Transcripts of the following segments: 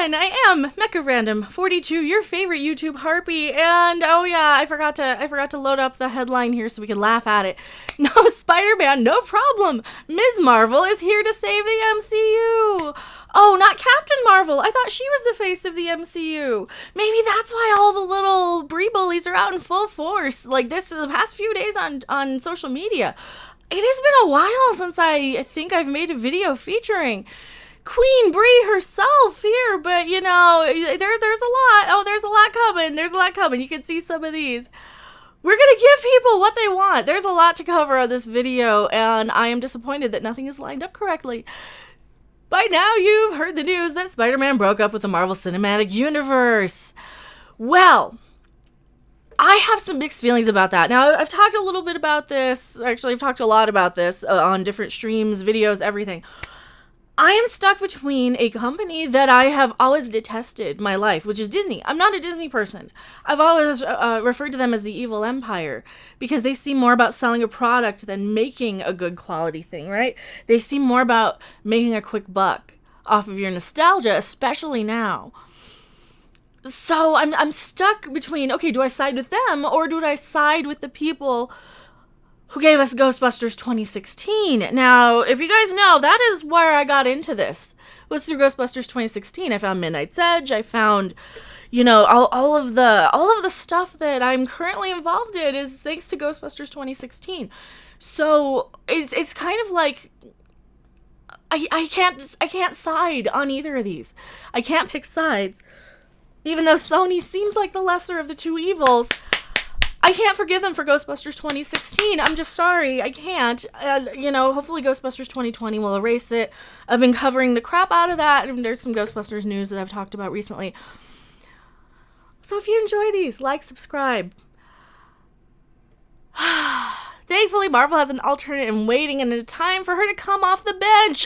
everyone! I am MechaRandom42, your favorite YouTube harpy, and oh yeah, I forgot to load up the headline here so we can laugh at it. No, Spider-Man, no problem. Ms. Marvel is here to save the MCU. Oh, not Captain Marvel. I thought she was the face of the MCU. Maybe that's why all the little Brie bullies are out in full force, like this the past few days on social media. It has been a while since I think I've made a video featuring Queen Brie herself here, but you know, there's a lot. Oh, there's a lot coming. There's a lot coming. You can see some of these. We're gonna give people what they want. There's a lot to cover on this video, and I am disappointed that nothing is lined up correctly. By now, you've heard the news that Spider-Man broke up with the Marvel Cinematic Universe. Well, I have some mixed feelings about that. Now, I've talked a little bit about this. Actually, I've talked a lot about this on different streams, videos, everything. I am stuck between a company that I have always detested my life, which is Disney. I'm not a Disney person. I've always referred to them as the evil empire because they seem more about selling a product than making a good quality thing, right? They seem more about making a quick buck off of your nostalgia, especially now. So I'm stuck between, okay, do I side with them or do I side with the people who gave us Ghostbusters 2016. Now, if you guys know, that is where I got into this. It was through Ghostbusters 2016. I found Midnight's Edge. I found, you know, all of the stuff that I'm currently involved in is thanks to Ghostbusters 2016. So it's kind of like I can't side on either of these. I can't pick sides. Even though Sony seems like the lesser of the two evils, I can't forgive them for Ghostbusters 2016. I'm just sorry. I can't. And, you know, hopefully Ghostbusters 2020 will erase it. I've been covering the crap out of that, and there's some Ghostbusters news that I've talked about recently. So if you enjoy these, like, subscribe. Thankfully, Marvel has an alternate in waiting, and it's time for her to come off the bench.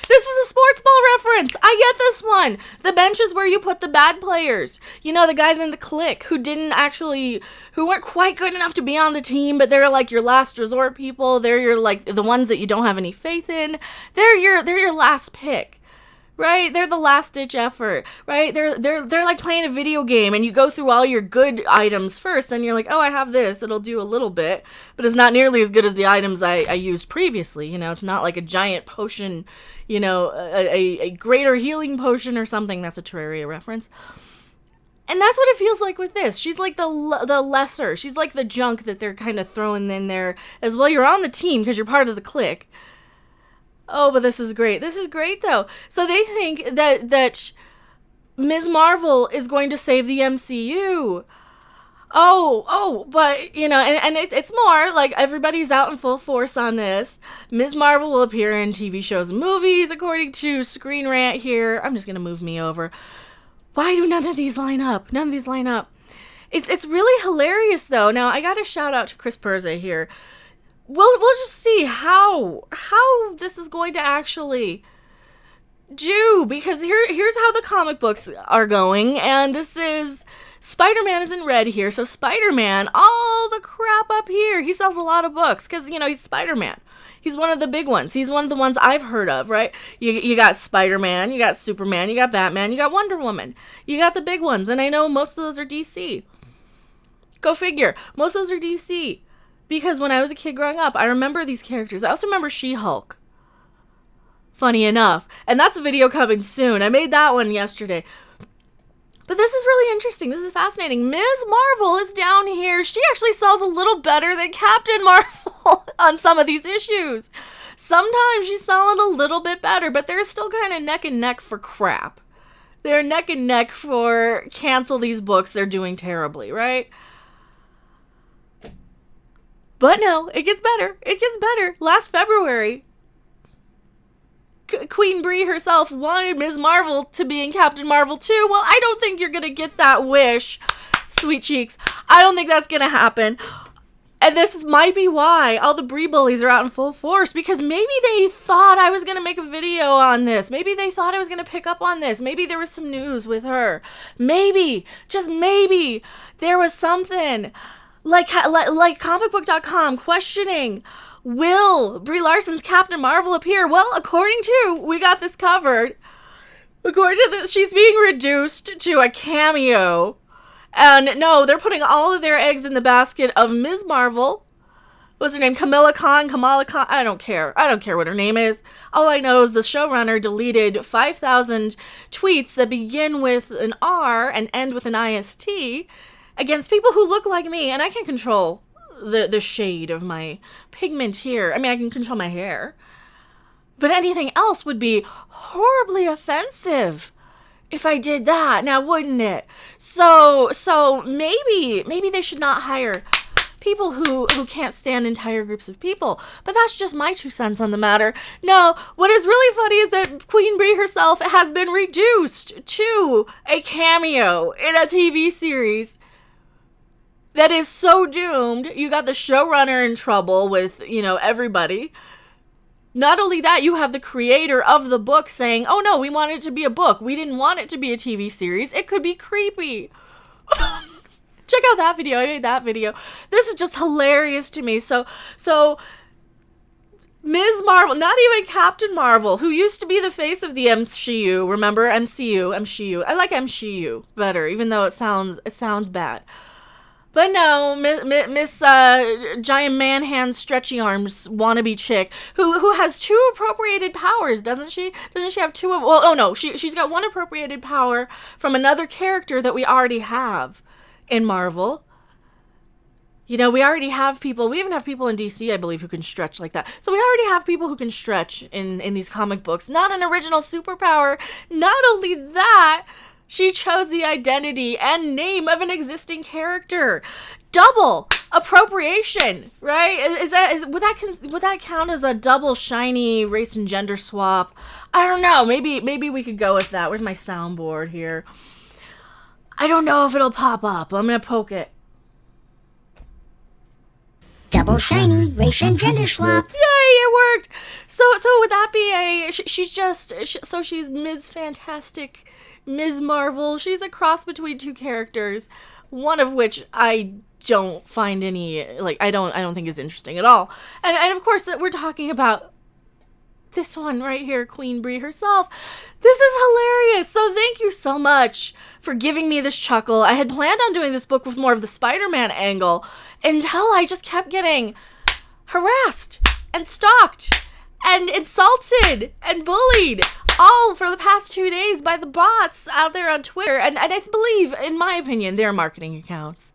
This is a sports ball reference. I get this one. The bench is where you put the bad players. You know, the guys in the clique who weren't quite good enough to be on the team, but they're like your last resort people. They're your, like, the ones that you don't have any faith in. They're your last pick. Right? They're the last ditch effort. Right? They're like playing a video game and you go through all your good items first and you're like, oh, I have this. It'll do a little bit, but it's not nearly as good as the items I used previously. You know, it's not like a giant potion, you know, a greater healing potion or something. That's a Terraria reference. And that's what it feels like with this. She's like the lesser. She's like the junk that they're kind of throwing in there as well. You're on the team because you're part of the clique. Oh, but this is great. This is great, though. So they think that Ms. Marvel is going to save the MCU. Oh, but, you know, and it's more, like, everybody's out in full force on this. Ms. Marvel will appear in TV shows and movies, according to Screen Rant here. I'm just going to move me over. Why do none of these line up? None of these line up. It's really hilarious, though. Now, I got to shout out to Chris Perza here. We'll just see how this is going to actually do, because here's how the comic books are going, and this is Spider-Man is in red here, so Spider-Man, all the crap up here, he sells a lot of books, because, you know, he's Spider-Man. He's one of the big ones. He's one of the ones I've heard of, right? You got Spider-Man, you got Superman, you got Batman, you got Wonder Woman. You got the big ones, and I know most of those are DC. Go figure. Most of those are DC. Because when I was a kid growing up, I remember these characters. I also remember She-Hulk. Funny enough. And that's a video coming soon. I made that one yesterday. But this is really interesting. This is fascinating. Ms. Marvel is down here. She actually sells a little better than Captain Marvel on some of these issues. Sometimes she's selling a little bit better, but they're still kind of neck and neck for crap. They're neck and neck for cancel these books. They're doing terribly, right? But no, it gets better. It gets better. Last February, Queen Brie herself wanted Ms. Marvel to be in Captain Marvel 2. Well, I don't think you're going to get that wish, sweet cheeks. I don't think that's going to happen. And this might be why all the Brie bullies are out in full force, because maybe they thought I was going to make a video on this. Maybe they thought I was going to pick up on this. Maybe there was some news with her. Maybe, just maybe, there was something. Like comicbook.com questioning, will Brie Larson's Captain Marvel appear? Well, according to, we got this covered. According to this, she's being reduced to a cameo. And no, they're putting all of their eggs in the basket of Ms. Marvel. What's her name? Kamala Khan? I don't care. I don't care what her name is. All I know is the showrunner deleted 5,000 tweets that begin with an R and end with an IST against people who look like me. And I can control the shade of my pigment here. I mean, I can control my hair. But anything else would be horribly offensive if I did that, now wouldn't it? So maybe they should not hire people who can't stand entire groups of people. But that's just my 2 cents on the matter. No, what is really funny is that Queen Brie herself has been reduced to a cameo in a TV series that is so doomed. You got the showrunner in trouble with, everybody. Not only that, you have the creator of the book saying, oh no, we want it to be a book. We didn't want it to be a TV series. It could be creepy. Check out that video. I made that video. This is just hilarious to me. So Ms. Marvel, not even Captain Marvel, who used to be the face of the MCU. Remember? MCU. I like MCU better, even though it sounds bad. But no, Miss Giant Man Hands Stretchy Arms wannabe chick who has 2 appropriated powers, doesn't she? Doesn't she have 2 of... Well, oh no, she's got 1 appropriated power from another character that we already have in Marvel. We already have people... We even have people in DC, I believe, who can stretch like that. So we already have people who can stretch in these comic books. Not an original superpower. Not only that... She chose the identity and name of an existing character. Double appropriation, right? Would that count as a double shiny race and gender swap? I don't know. Maybe we could go with that. Where's my soundboard here? I don't know if it'll pop up. I'm gonna poke it. Double shiny race and gender swap. Yay, it worked. So would that be she's Ms. Fantastic, Ms. Marvel. She's a cross between 2 characters, one of which I don't find any, I don't think is interesting at all. And of course, that we're talking about this one right here, Queen Brie herself. This is hilarious. So thank you so much for giving me this chuckle. I had planned on doing this book with more of the Spider-Man angle until I just kept getting harassed and stalked and insulted and bullied all for the past 2 days by the bots out there on Twitter. And I believe, in my opinion, they're marketing accounts.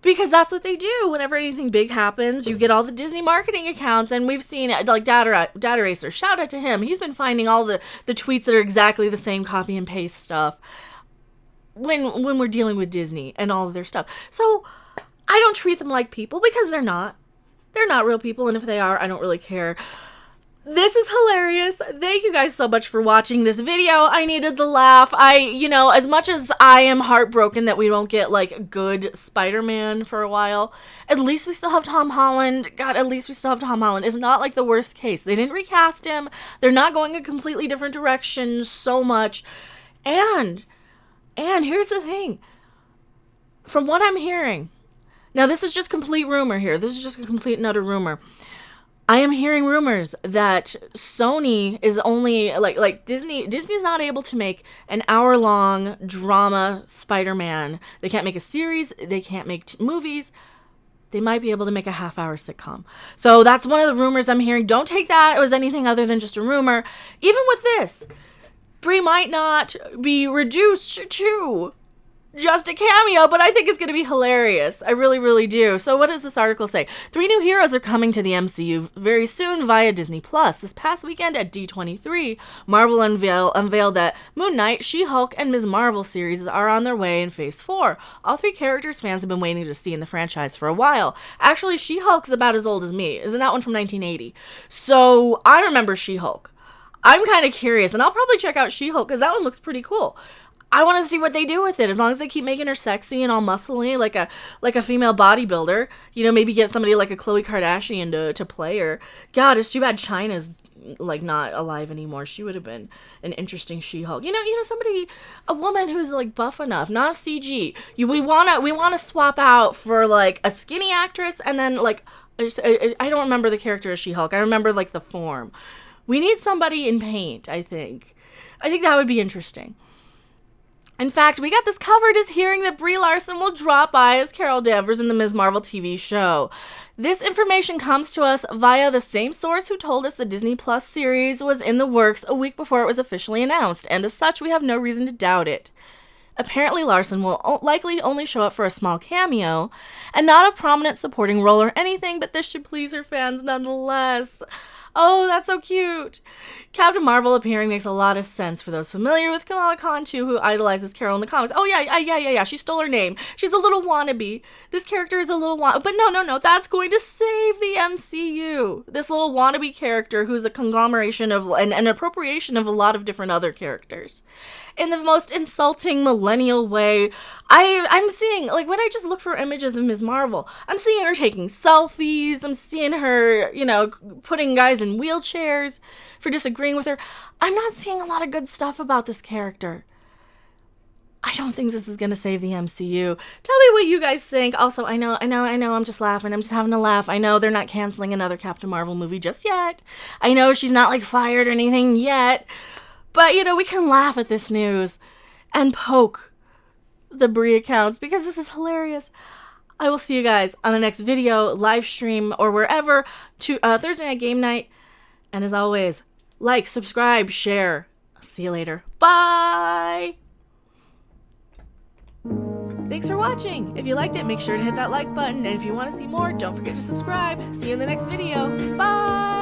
Because that's what they do. Whenever anything big happens, you get all the Disney marketing accounts. And we've seen, Data Racer, shout out to him. He's been finding all the tweets that are exactly the same copy and paste stuff when we're dealing with Disney and all of their stuff. So I don't treat them like people because they're not. They're not real people, and if they are, I don't really care. This is hilarious. Thank you guys so much for watching this video. I needed the laugh. As much as I am heartbroken that we won't get, good Spider-Man for a while, at least we still have Tom Holland. God, at least we still have Tom Holland. It's not, the worst case. They didn't recast him. They're not going a completely different direction so much. And here's the thing. From what I'm hearing... Now, this is just complete rumor here. This is just a complete and utter rumor. I am hearing rumors that Sony is only, Disney's not able to make an hour-long drama Spider-Man. They can't make a series. They can't make movies. They might be able to make a half-hour sitcom. So that's one of the rumors I'm hearing. Don't take that as anything other than just a rumor. Even with this, Brie might not be reduced to just a cameo, but I think it's going to be hilarious. I really, really do. So what does this article say? 3 new heroes are coming to the MCU very soon via Disney+. This past weekend at D23, Marvel unveiled that Moon Knight, She-Hulk, and Ms. Marvel series are on their way in Phase 4. All 3 characters fans have been waiting to see in the franchise for a while. Actually, She-Hulk's about as old as me. Isn't that one from 1980? So I remember She-Hulk. I'm kind of curious, and I'll probably check out She-Hulk because that one looks pretty cool. I want to see what they do with it. As long as they keep making her sexy and all muscly, like a female bodybuilder. Maybe get somebody like a Khloe Kardashian to play her. God, it's too bad Chyna's not alive anymore. She would have been an interesting She-Hulk. A woman who's buff enough, not CG. We wanna swap out for a skinny actress, and then I don't remember the character of She-Hulk. I remember the form. We need somebody in paint, I think. I think that would be interesting. In fact, we got this covered as hearing that Brie Larson will drop by as Carol Danvers in the Ms. Marvel TV show. This information comes to us via the same source who told us the Disney Plus series was in the works a week before it was officially announced, and as such, we have no reason to doubt it. Apparently, Larson will likely only show up for a small cameo, and not a prominent supporting role or anything, but this should please her fans nonetheless. Oh, that's so cute. Captain Marvel appearing makes a lot of sense for those familiar with Kamala Khan, too, who idolizes Carol in the comics. Oh, yeah. She stole her name. She's a little wannabe. This character is a little wannabe. But no. That's going to save the MCU. This little wannabe character who's a conglomeration of an appropriation of a lot of different other characters. In the most insulting millennial way, I'm seeing, like, when I just look for images of Ms. Marvel, I'm seeing her taking selfies, I'm seeing her, putting guys in wheelchairs for disagreeing with her. I'm not seeing a lot of good stuff about this character. I don't think this is going to save the MCU. Tell me what you guys think. Also, I know, I'm just laughing. I'm just having a laugh. I know they're not canceling another Captain Marvel movie just yet. I know she's not, like, fired or anything yet. But, we can laugh at this news and poke the Brie accounts because this is hilarious. I will see you guys on the next video, live stream, or wherever, to Thursday Night Game Night. And as always, like, subscribe, share. I'll see you later. Bye! Thanks for watching. If you liked it, make sure to hit that like button. And if you want to see more, don't forget to subscribe. See you in the next video. Bye!